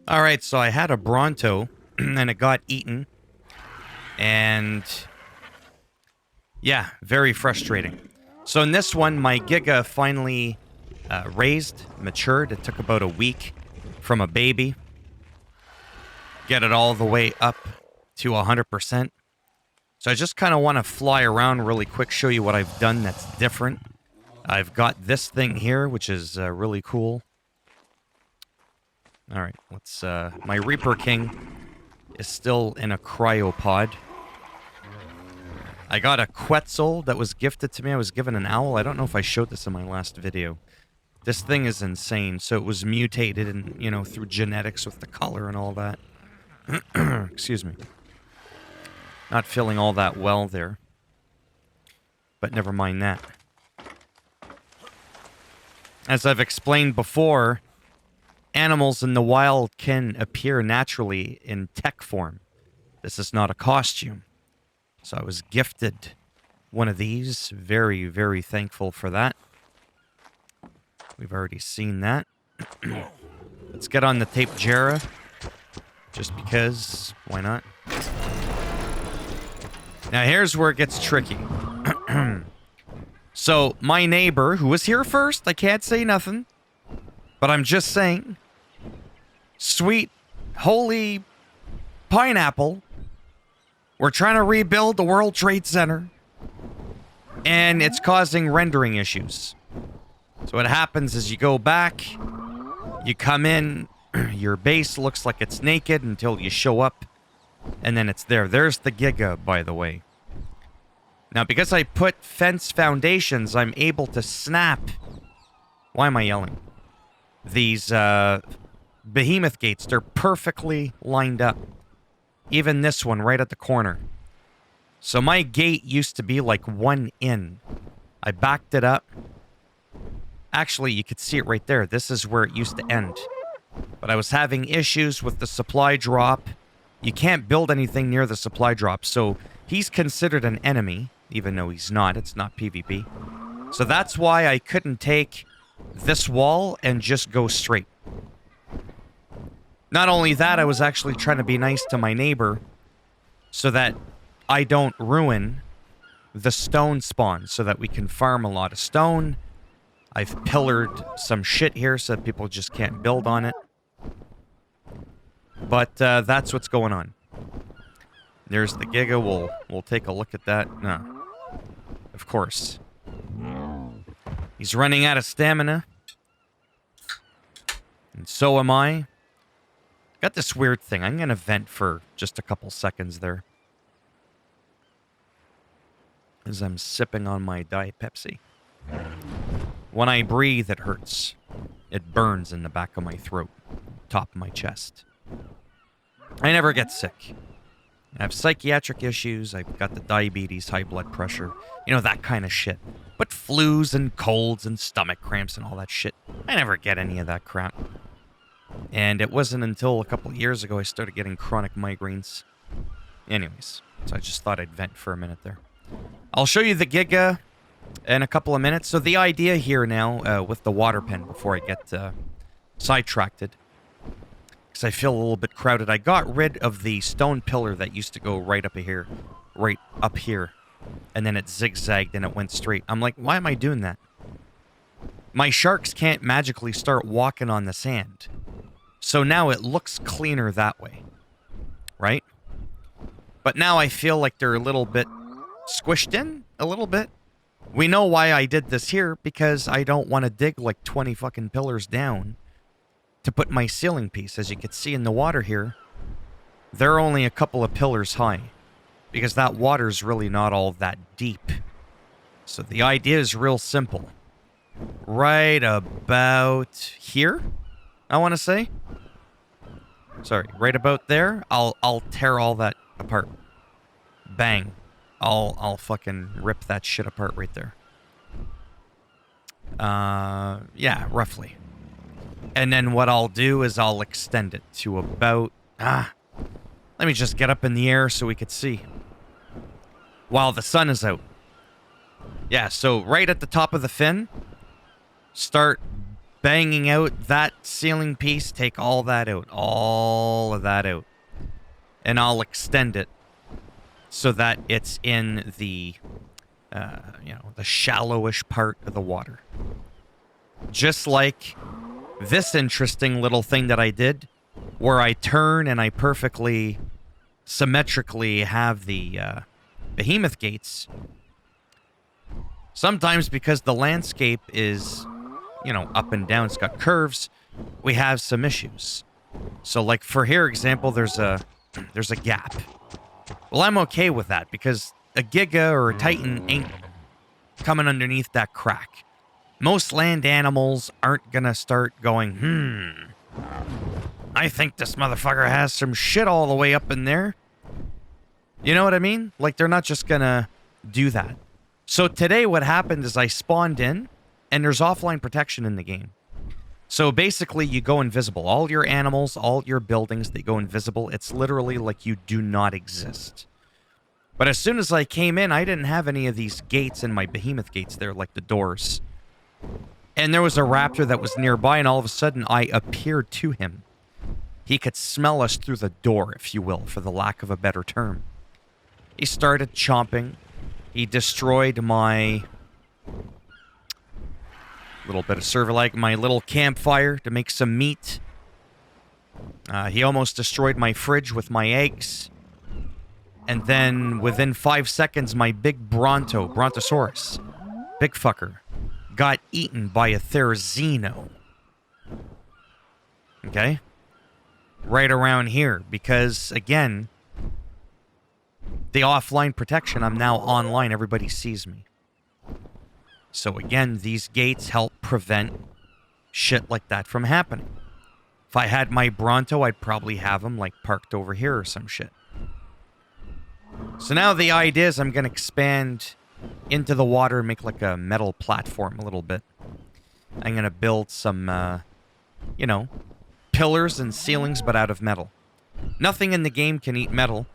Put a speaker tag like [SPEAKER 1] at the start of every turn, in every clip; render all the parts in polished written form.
[SPEAKER 1] All right, so I had a Bronto, and it got eaten, and yeah, very frustrating. So in this one, my Giga finally raised, matured. It took about a week from a baby. Get it all the way up to 100%. So I just kind of want to fly around really quick, show you what I've done that's different. I've got this thing here, which is really cool. All right, let's. My Reaper King is still in a cryopod. I got a Quetzal that was gifted to me. I was given an owl. I don't know if I showed this in my last video. This thing is insane. So it was mutated and, you know, through genetics with the color and all that. Excuse me. Not feeling all that well there. But never mind that. As I've explained before, animals in the wild can appear naturally in tech form. This is not a costume. So I was gifted one of these. Very, very thankful for that. We've already seen that. Let's get on the tape Jera. Just because. Why not? Now here's where it gets tricky. So my neighbor, who was here first, I can't say nothing. But I'm just saying. Sweet, holy pineapple. We're trying to rebuild the World Trade Center. And it's causing rendering issues. So what happens is you go back, you come in, your base looks like it's naked until you show up, and then it's there. There's the Giga, by the way. Now, because I put fence foundations, I'm able to snap... Why am I yelling? These, Behemoth gates, they're perfectly lined up. Even this one right at the corner. So my gate used to be like one in. I backed it up. Actually, you could see it right there. This is where it used to end. But I was having issues with the supply drop. You can't build anything near the supply drop. So he's considered an enemy, even though he's not. It's not PvP. So that's why I couldn't take this wall and just go straight. Not only that, I was actually trying to be nice to my neighbor so that I don't ruin the stone spawn so that we can farm a lot of stone. I've pillared some shit here so that people just can't build on it. But that's what's going on. There's the Giga. We'll take a look at that. No. Of course. He's running out of stamina. And so am I. Got this weird thing. I'm going to vent for just a couple seconds there. As I'm sipping on my Diet Pepsi. When I breathe, it hurts. It burns in the back of my throat, top of my chest. I never get sick. I have psychiatric issues. I've got the diabetes, high blood pressure, you know, that kind of shit. But flus and colds and stomach cramps and all that shit, I never get any of that crap. And it wasn't until a couple of years ago I started getting chronic migraines. Anyways, so I just thought I'd vent for a minute there. I'll show you the Giga in a couple of minutes. So the idea here now with the water pen before I get sidetracked, because I feel a little bit crowded, I got rid of the stone pillar that used to go right up here, and then it zigzagged and it went straight. I'm like, why am I doing that? My sharks can't magically start walking on the sand. So now it looks cleaner that way, right? But now I feel like they're a little bit squished in, a little bit. We know why I did this here, because I don't want to dig like 20 fucking pillars down to put my ceiling piece. As you can see in the water here, they're only a couple of pillars high, because that water's really not all that deep. So the idea is real simple. Right about here, I want to say. Sorry, right about there. I'll tear all that apart. Bang. I'll fucking rip that shit apart right there. Yeah, roughly. And then what I'll do is I'll extend it to about... let me just get up in the air so we could see. While the sun is out. Yeah, so right at the top of the fin, start banging out that ceiling piece, take all that out. All of that out. And I'll extend it so that it's in the, the shallowish part of the water. Just like this interesting little thing that I did, where I turn and I perfectly symmetrically have the Behemoth gates. Sometimes because the landscape is, up and down, it's got curves, we have some issues. So like for here example, there's a gap. Well, I'm okay with that because a Giga or a Titan ain't coming underneath that crack. Most land animals aren't gonna start going, I think this motherfucker has some shit all the way up in there. You know what I mean? Like, they're not just gonna do that. So today what happened is I spawned in, and there's offline protection in the game. So basically, you go invisible. All your animals, all your buildings, they go invisible. It's literally like you do not exist. But as soon as I came in, I didn't have any of these gates in my Behemoth gates there, like the doors. And there was a raptor that was nearby, and all of a sudden, I appeared to him. He could smell us through the door, if you will, for the lack of a better term. He started chomping. He destroyed my little bit of server-like, my little campfire to make some meat. He almost destroyed my fridge with my eggs. And then, within 5 seconds, my big Brontosaurus, big fucker, got eaten by a Therizino. Okay? Right around here, because, again, the offline protection, I'm now online, everybody sees me. So again, these gates help prevent shit like that from happening. If I had my Bronto, I'd probably have him, like, parked over here or some shit. So now the idea is I'm going to expand into the water and make, like, a metal platform a little bit. I'm going to build some, pillars and ceilings, but out of metal. Nothing in the game can eat metal,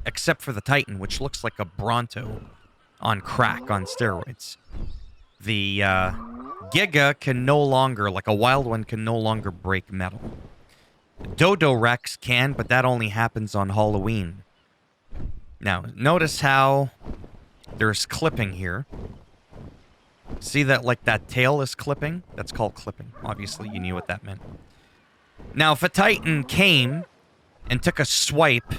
[SPEAKER 1] except for the Titan, which looks like a Bronto on crack on steroids. The Giga can no longer, like a wild one, can no longer break metal. Dodo Rex can, but that only happens on Halloween. Now, notice how there's clipping here. See that, like, that tail is clipping? That's called clipping. Obviously, you knew what that meant. Now, if a Titan came and took a swipe,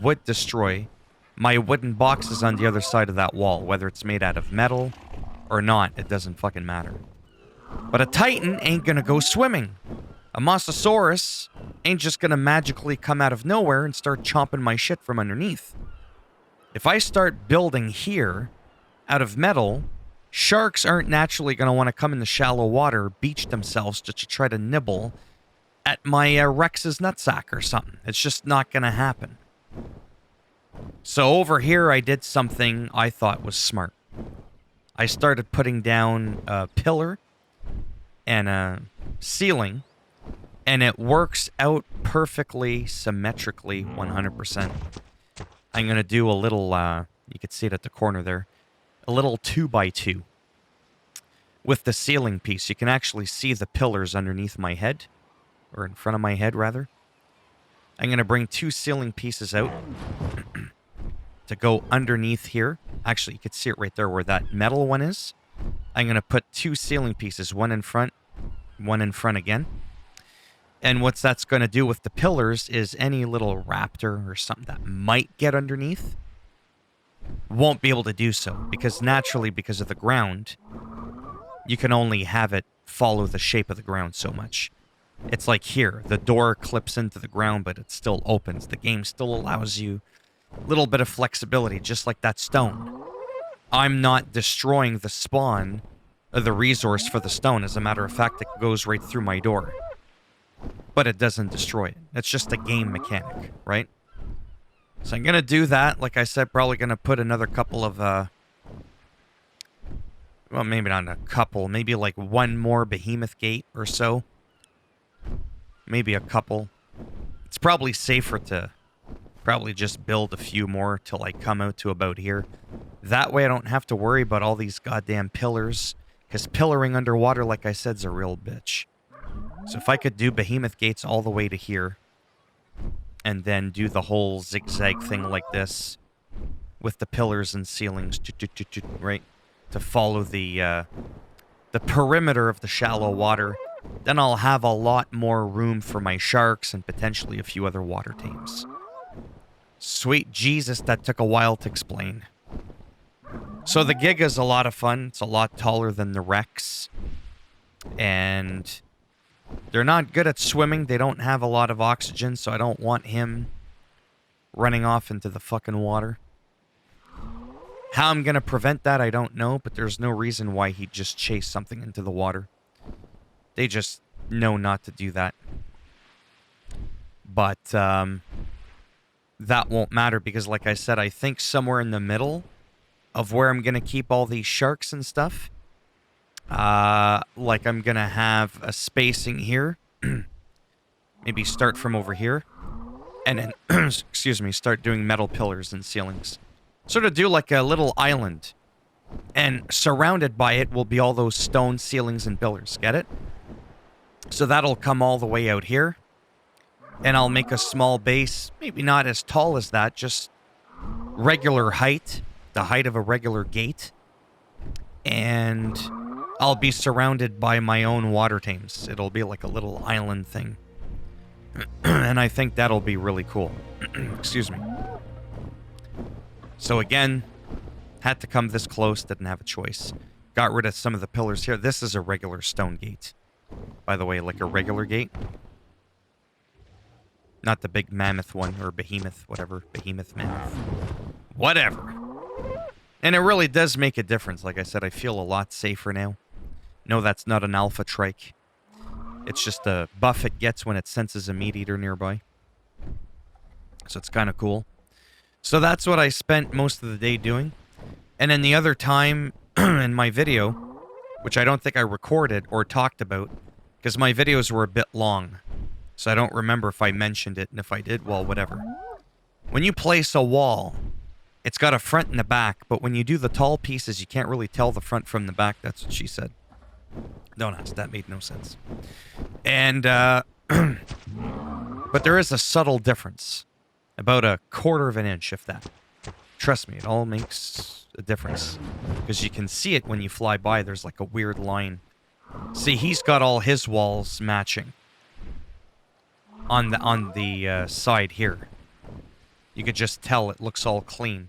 [SPEAKER 1] would destroy my wooden boxes on the other side of that wall. Whether it's made out of metal or not, it doesn't fucking matter. But a Titan ain't gonna go swimming. A Mosasaurus ain't just gonna magically come out of nowhere and start chomping my shit from underneath. If I start building here out of metal, sharks aren't naturally gonna want to come in the shallow water, beach themselves just to try to nibble at my Rex's nutsack or something. It's just not gonna happen. So over here, I did something I thought was smart. I started putting down a pillar and a ceiling, and it works out perfectly, symmetrically, 100%. I'm going to do a little, you can see it at the corner there, a little 2x2 with the ceiling piece. You can actually see the pillars underneath my head, or in front of my head, rather. I'm going to bring 2 ceiling pieces out to go underneath here. Actually, you can see it right there where that metal one is. I'm going to put 2 ceiling pieces, one in front again. And what that's going to do with the pillars is any little raptor or something that might get underneath won't be able to do so. Because naturally, because of the ground, you can only have it follow the shape of the ground so much. It's like here, the door clips into the ground, but it still opens. The game still allows you a little bit of flexibility, just like that stone. I'm not destroying the spawn of the resource for the stone. As a matter of fact, it goes right through my door. But it doesn't destroy it. It's just a game mechanic, right? So I'm going to do that. Like I said, probably going to put another couple of, well, maybe not a couple. Maybe like one more Behemoth gate or so. Maybe a couple. It's probably safer to Probably just build a few more till I come out to about here. That way I don't have to worry about all these goddamn pillars. Because pillaring underwater, like I said, is a real bitch. So if I could do behemoth gates all the way to here, and then do the whole zigzag thing like this, with the pillars and ceilings, right, to follow the perimeter of the shallow water, then I'll have a lot more room for my sharks and potentially a few other water tames. Sweet Jesus, that took a while to explain. So the Giga's a lot of fun. It's a lot taller than the Rex. And they're not good at swimming. They don't have a lot of oxygen, so I don't want him running off into the fucking water. How I'm going to prevent that, I don't know, but there's no reason why he'd just chase something into the water. They just know not to do that. But that won't matter because, like I said, I think somewhere in the middle of where I'm going to keep all these sharks and stuff, like I'm going to have a spacing here. Maybe start from over here. And then, excuse me, start doing metal pillars and ceilings. Sort of do like a little island. And surrounded by it will be all those stone ceilings and pillars. Get it? So that'll come all the way out here. And I'll make a small base. Maybe not as tall as that. Just regular height. The height of a regular gate. And I'll be surrounded by my own water tames. It'll be like a little island thing. And I think that'll be really cool. Excuse me. So again, had to come this close, didn't have a choice. Got rid of some of the pillars here. This is a regular stone gate. By the way, like a regular gate. Not the big mammoth one, or behemoth, whatever. Behemoth, mammoth. Whatever. And it really does make a difference. Like I said, I feel a lot safer now. No, that's not an alpha trike. It's just a buff it gets when it senses a meat eater nearby. So it's kind of cool. So that's what I spent most of the day doing. And then the other time in my video, which I don't think I recorded or talked about, because my videos were a bit long. So I don't remember if I mentioned it, and if I did, well, whatever. When you place a wall, it's got a front and a back, but when you do the tall pieces, you can't really tell the front from the back. That's what she said. Don't ask, that made no sense. And, but there is a subtle difference. About a quarter of an inch, if that. Trust me, it all makes a difference. Because you can see it when you fly by. There's like a weird line. See, he's got all his walls matching. On the side here. You could just tell it looks all clean.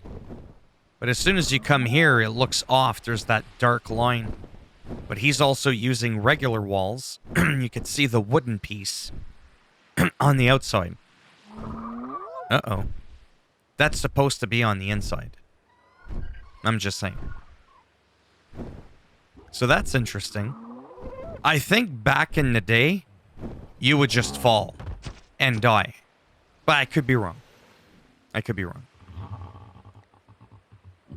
[SPEAKER 1] But as soon as you come here, it looks off. There's that dark line. But he's also using regular walls. You could see the wooden piece on the outside. Uh-oh. That's supposed to be on the inside. I'm just saying. So that's interesting. I think back in the day, you would just fall and die. But I could be wrong. I could be wrong.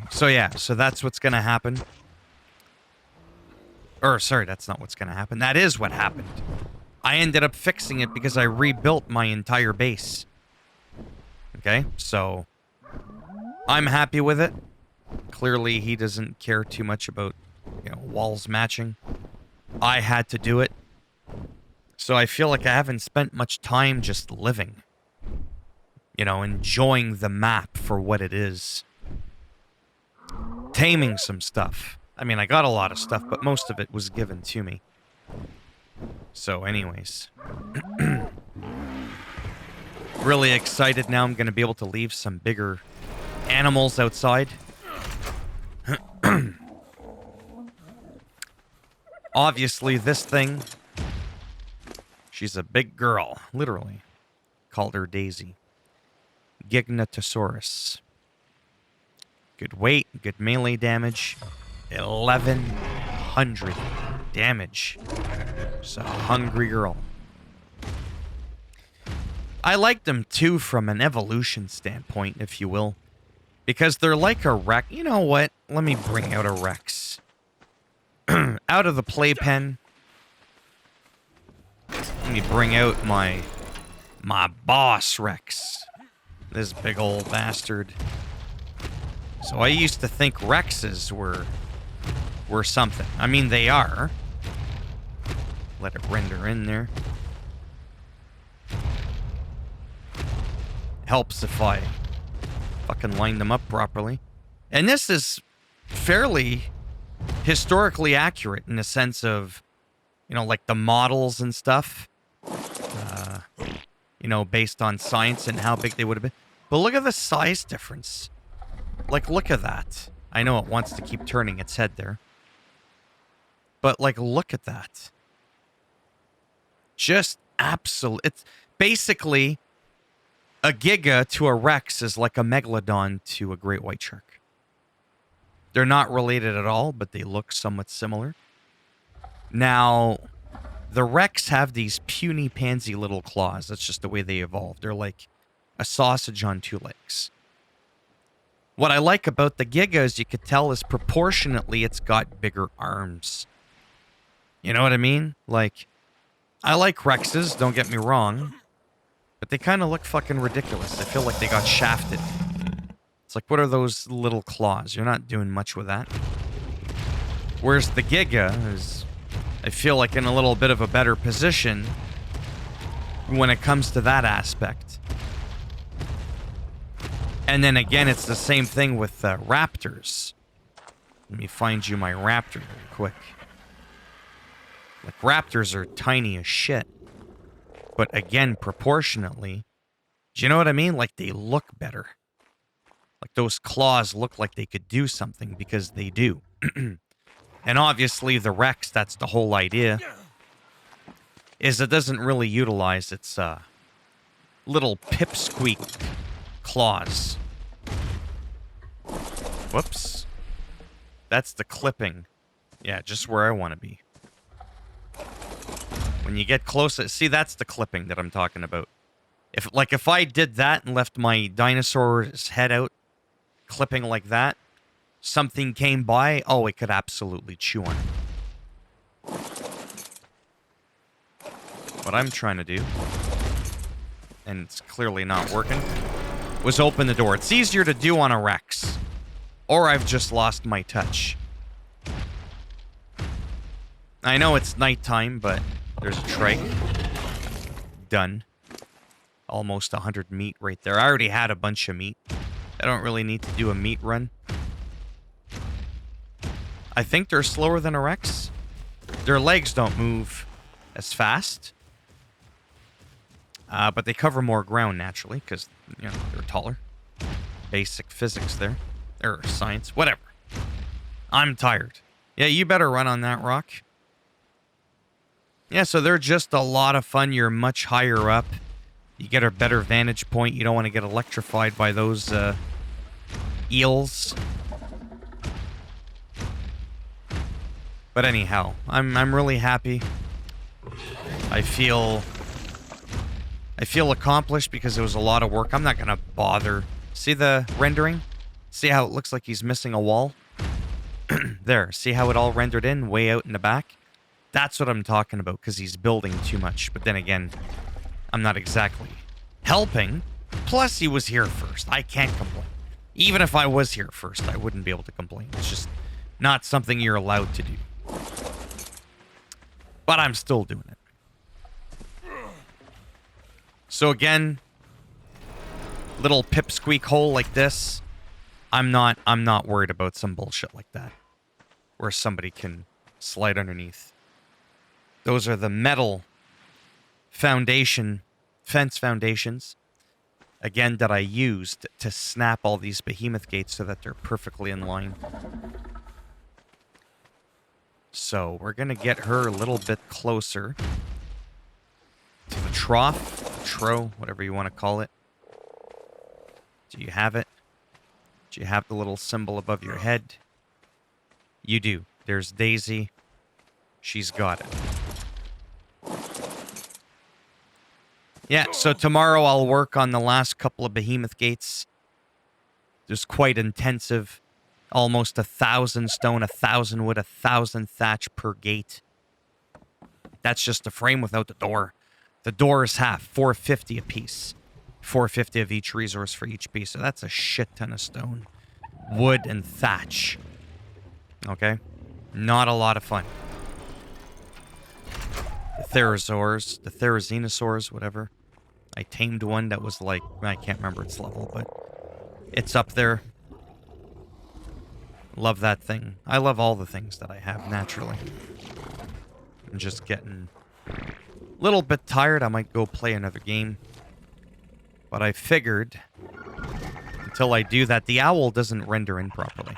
[SPEAKER 1] So yeah, so that's what's going to happen. Or, sorry, that's not what's going to happen. That is what happened. I ended up fixing it because I rebuilt my entire base. Okay, so I'm happy with it. Clearly, he doesn't care too much about, you know, walls matching. I had to do it. So I feel like I haven't spent much time just living. You know, enjoying the map for what it is. Taming some stuff. I mean, I got a lot of stuff, but most of it was given to me. So anyways. Really excited now. I'm going to be able to leave some bigger animals outside. Obviously, this thing, she's a big girl, literally. Called her Daisy. Gignatosaurus. Good weight, good melee damage. 1,100 damage. She's a hungry girl. I like them too from an evolution standpoint, if you will. Because they're like a Rex. You know what? Let me bring out a Rex. Out of the playpen. Let me bring out my boss Rex. This big old bastard. So I used to think Rexes were something. I mean, they are. Let it render in there. Helps if I fucking line them up properly. And this is fairly historically accurate in the sense of, you know, like the models and stuff. You know, based on science and how big they would have been. But look at the size difference. Like, look at that. I know it wants to keep turning its head there. But, like, look at that. Just absolute. It's basically a giga to a Rex is like a megalodon to a great white shark. They're not related at all, but they look somewhat similar. Now, the Rex have these puny pansy little claws. That's just the way they evolved. They're like a sausage on two legs. What I like about the Giga, as you could tell, is proportionately it's got bigger arms. You know what I mean? Like, I like Rexes, don't get me wrong, but they kind of look fucking ridiculous. I feel like they got shafted. It's like, what are those little claws? You're not doing much with that. Whereas the Giga is, I feel like, in a little bit of a better position when it comes to that aspect. And then again, it's the same thing with raptors. Let me find you my raptor real quick. Like, raptors are tiny as shit. But again, proportionately, do you know what I mean? Like, they look better. Like, those claws look like they could do something because they do. And obviously, the Rex, that's the whole idea, is it doesn't really utilize its little pipsqueak claws. Whoops. That's the clipping. Yeah, just where I want to be. When you get closer, see, that's the clipping that I'm talking about. If I did that and left my dinosaur's head out, clipping like that, something came by, oh, it could absolutely chew on it. What I'm trying to do, and it's clearly not working, was open the door. It's easier to do on a Rex. Or I've just lost my touch. I know it's nighttime, but there's a trike. Done. Almost 100 meat right there. I already had a bunch of meat. I don't really need to do a meat run. I think they're slower than a Rex. Their legs don't move as fast. But they cover more ground naturally, because, you know, they're taller. Basic physics there. Or science. Whatever. I'm tired. Yeah, you better run on that rock. Yeah, so they're just a lot of fun. You're much higher up. You get a better vantage point. You don't want to get electrified by those eels. But anyhow, I'm really happy. I feel accomplished because it was a lot of work. I'm not going to bother. See the rendering? See how it looks like he's missing a wall? There. See how it all rendered in way out in the back? That's what I'm talking about, because he's building too much. But then again, I'm not exactly helping. Plus, he was here first. I can't complain. Even if I was here first, I wouldn't be able to complain. It's just not something you're allowed to do. But I'm still doing it. So again, little pipsqueak hole like this, I'm not worried about some bullshit like that, where somebody can slide underneath. Those are the metal fence foundations, again, that I used to snap all these behemoth gates so that they're perfectly in line. So we're going to get her a little bit closer to the trough, whatever you want to call it. Do you have it? Do you have the little symbol above your head? You do. There's Daisy. She's got it. Yeah, so tomorrow I'll work on the last couple of behemoth gates. There's quite intensive. Almost 1,000 stone, 1,000 wood, 1,000 thatch per gate. That's just the frame without the door. The door is half, 450 a piece. 450 of each resource for each piece. So that's a shit ton of stone, wood, and thatch. Okay? Not a lot of fun. The therizinosaurs, whatever. I tamed one that was like, I can't remember its level, but it's up there. Love that thing. I love all the things that I have naturally. I'm just getting a little bit tired. I might go play another game. But I figured until I do that, the owl doesn't render in properly.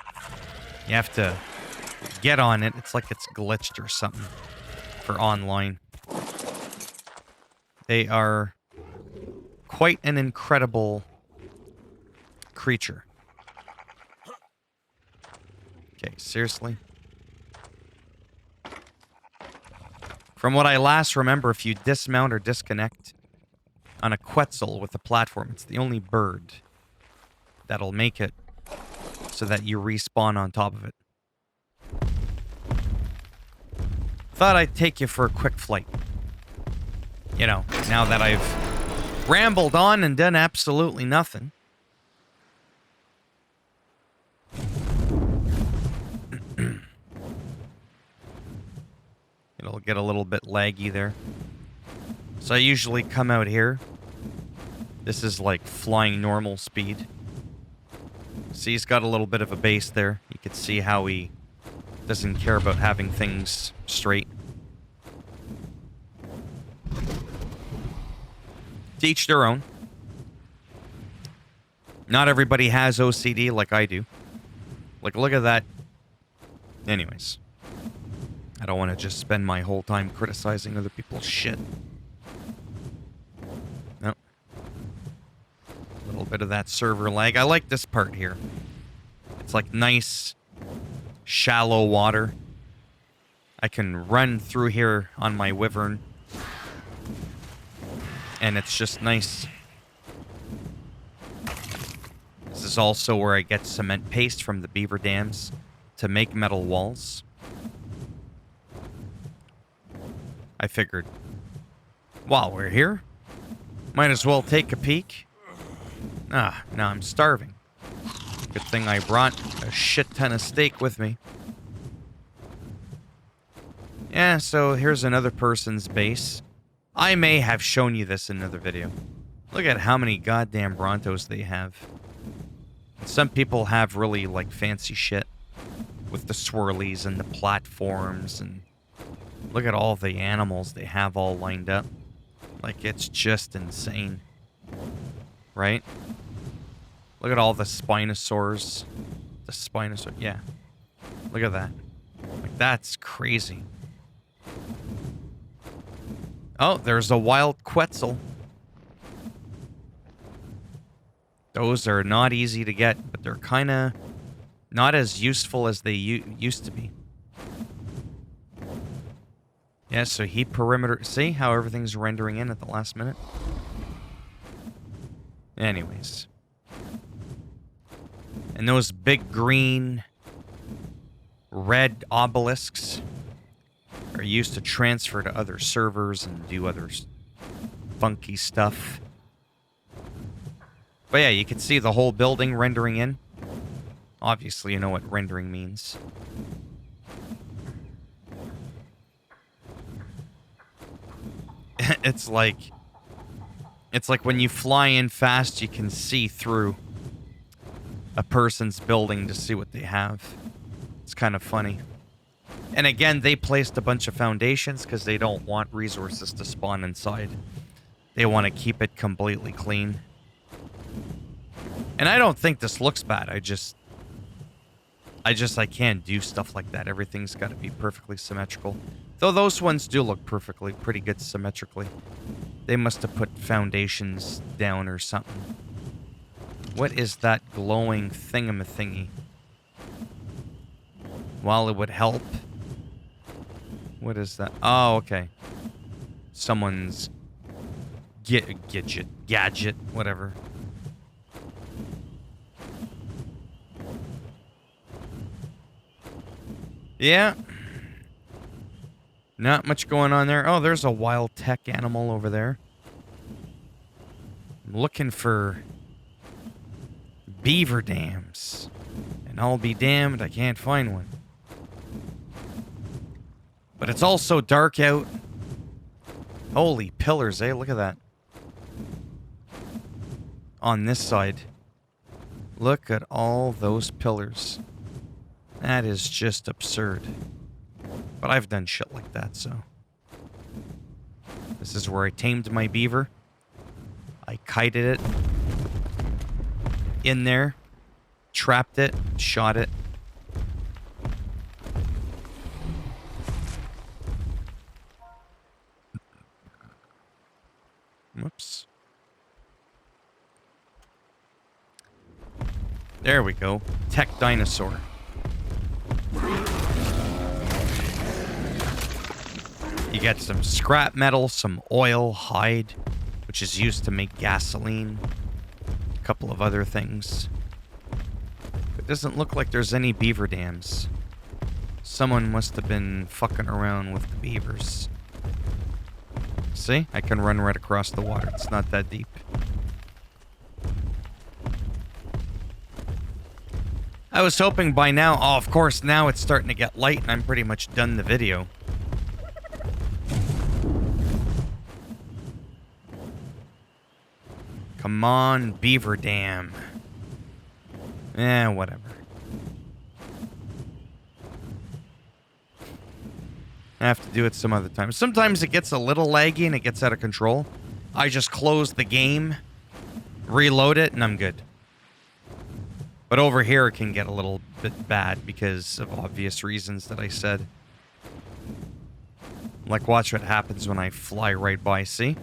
[SPEAKER 1] You have to get on it. It's like it's glitched or something for online. They are quite an incredible creature. Okay, seriously? From what I last remember, if you dismount or disconnect on a Quetzal with a platform, it's the only bird that'll make it so that you respawn on top of it. Thought I'd take you for a quick flight. You know, now that I've rambled on and done absolutely nothing. It'll get a little bit laggy there. So I usually come out here. This is like flying normal speed. See, he's got a little bit of a base there. You can see how he doesn't care about having things straight. To each their own. Not everybody has OCD like I do. Like, look at that. Anyways. I don't want to just spend my whole time criticizing other people's shit. Nope. A little bit of that server lag. I like this part here. It's like nice, shallow water. I can run through here on my wyvern. And it's just nice. This is also where I get cement paste from the beaver dams to make metal walls. I figured, while we're here, might as well take a peek. Ah, now I'm starving. Good thing I brought a shit ton of steak with me. Yeah, so here's another person's base. I may have shown you this in another video. Look at how many goddamn Brontos they have. And some people have really, like, fancy shit with the swirlies and the platforms and... Look at all the animals they have all lined up. Like, it's just insane. Right? Look at all the Spinosaurs. The Spinosaur, yeah. Look at that. Like, that's crazy. Oh, there's a wild Quetzal. Those are not easy to get, but they're kind of not as useful as they used to be. Yeah, so he perimeter... See how everything's rendering in at the last minute? Anyways. And those big green, red obelisks are used to transfer to other servers and do other funky stuff. But yeah, you can see the whole building rendering in. Obviously, you know what rendering means. It's like when you fly in fast, you can see through a person's building to see what they have. It's kind of funny. And again, they placed a bunch of foundations because they don't want resources to spawn inside. They want to keep it completely clean. And I don't think this looks bad. I can't do stuff like that. Everything's got to be perfectly symmetrical. Though those ones do look pretty good symmetrically. They must have put foundations down or something. What is that glowing thingamathingy? While it would help. What is that? Oh, okay. Someone's gadget, whatever. Yeah. Not much going on there. Oh, there's a wild tech animal over there. I'm looking for beaver dams. And I'll be damned, I can't find one. But it's also dark out. Holy pillars, eh? Look at that. On this side. Look at all those pillars. That is just absurd. But I've done shit like that, so. This is where I tamed my beaver. I kited it. In there. Trapped it. Shot it. Whoops. There we go. Tech dinosaur. You get some scrap metal, some oil, hide, which is used to make gasoline. A couple of other things. It doesn't look like there's any beaver dams. Someone must have been fucking around with the beavers. See? I can run right across the water. It's not that deep. I was hoping by now... Oh, of course, now it's starting to get light and I'm pretty much done the video. Come on, beaver dam. Whatever. I have to do it some other time. Sometimes it gets a little laggy and it gets out of control. I just close the game, reload it, and I'm good. But over here it can get a little bit bad because of obvious reasons that I said. Like, watch what happens when I fly right by. See?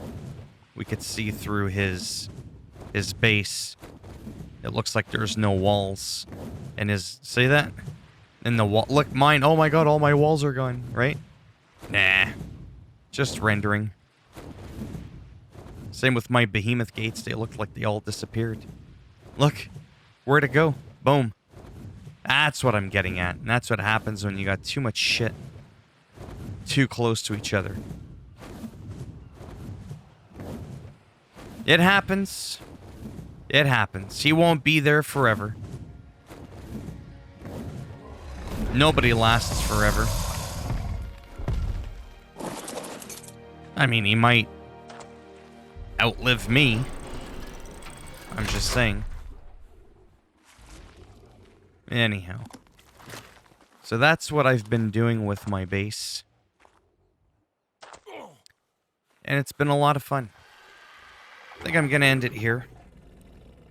[SPEAKER 1] We could see through his base. It looks like there's no walls. And see that? And the wall, look, mine, oh my god, all my walls are gone, right? Nah. Just rendering. Same with my Behemoth gates, they looked like they all disappeared. Look, where'd it go? Boom. That's what I'm getting at. And that's what happens when you got too much shit too close to each other. It happens. It happens. He won't be there forever. Nobody lasts forever. I mean, he might outlive me. I'm just saying. Anyhow. So that's what I've been doing with my base. And it's been a lot of fun. I think I'm going to end it here.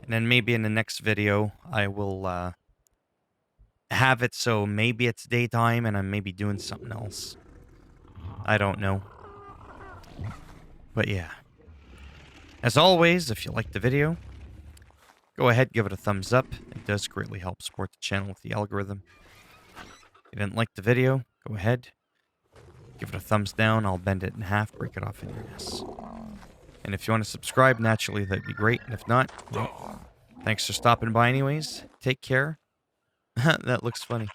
[SPEAKER 1] And then maybe in the next video, I will have it so maybe it's daytime and I'm maybe doing something else. I don't know. But yeah. As always, if you liked the video, go ahead, give it a thumbs up. It does greatly help support the channel with the algorithm. If you didn't like the video, go ahead, give it a thumbs down. I'll bend it in half, break it off in your ass. And if you want to subscribe, naturally, that'd be great. And if not, well, thanks for stopping by anyways. Take care. That looks funny.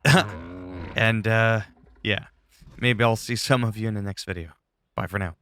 [SPEAKER 1] And, yeah. Maybe I'll see some of you in the next video. Bye for now.